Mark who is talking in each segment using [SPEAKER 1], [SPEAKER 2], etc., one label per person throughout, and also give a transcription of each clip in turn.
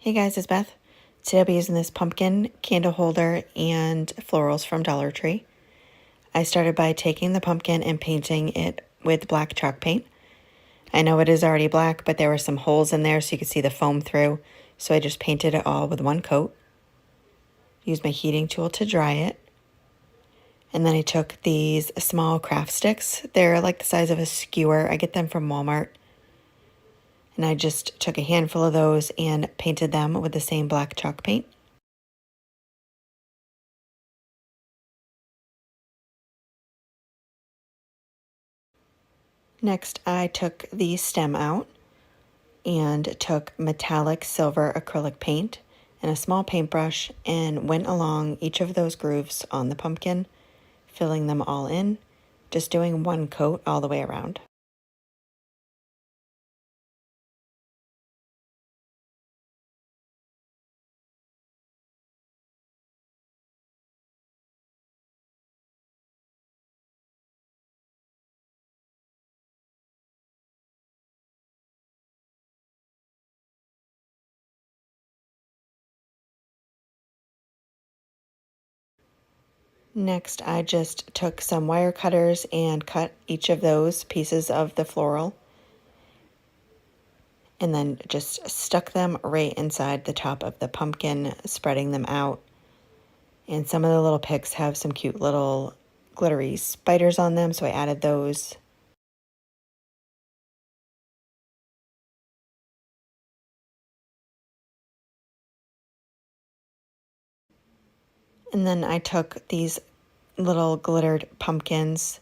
[SPEAKER 1] Hey guys, it's Beth. Today I'll be using this pumpkin candle holder and florals from Dollar Tree. I started by taking the pumpkin and painting it with black chalk paint. I know it is already black, but there were some holes in there so you could see the foam through, so I just painted it all with one coat. Used my heating tool to dry it. And then I took these small craft sticks. They're like the size of a skewer. I get them from Walmart. And I just took a handful of those and painted them with the same black chalk paint. Next, I took the stem out and took metallic silver acrylic paint and a small paintbrush and went along each of those grooves on the pumpkin, filling them all in, just doing one coat all the way around. Next, I just took some wire cutters and cut each of those pieces of the floral and then just stuck them right inside the top of the pumpkin, spreading them out. And some of the little picks have some cute little glittery spiders on them, so I added those. And then I took these little glittered pumpkins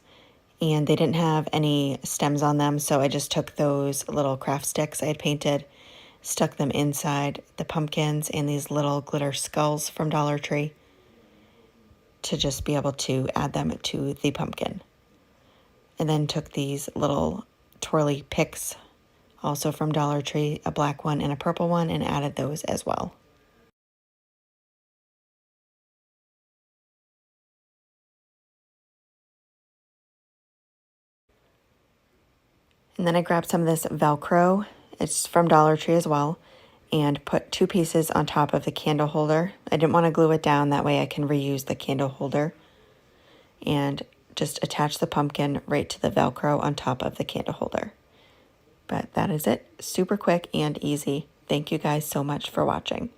[SPEAKER 1] and they didn't have any stems on them, so I just took those little craft sticks I had painted, stuck them inside the pumpkins and these little glitter skulls from Dollar Tree to just be able to add them to the pumpkin. And then took these little twirly picks, also from Dollar Tree, a black one and a purple one, and added those as well. And then I grabbed some of this Velcro, it's from Dollar Tree as well, and put two pieces on top of the candle holder. I didn't want to glue it down, that way I can reuse the candle holder. And just attach the pumpkin right to the Velcro on top of the candle holder. But that is it, super quick and easy. Thank you guys so much for watching.